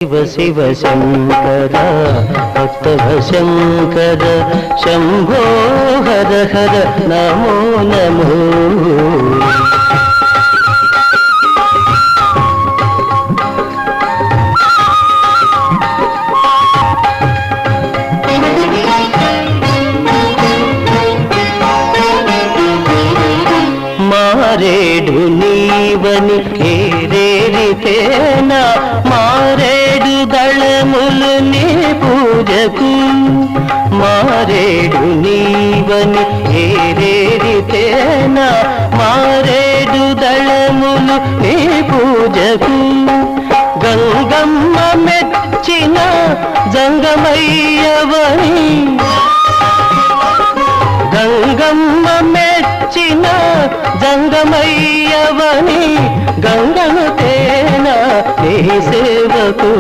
శివ శివ శంకర భక్తవ శంకర శంభో హర హర నమో నమో. మారేడు నీవని ఏరేరితేనా మారేడు దళములు నీ పూజకు. మారేడు నీవని ఏరేరితేనా మారేడు దళములు నీ పూజకు. గంగమ్మ మెచ్చిన జంగమయ్యవని గంగమ్మ మెచ్చిన జంగమయ్యవని గంగను తేనా నీ సేవకు.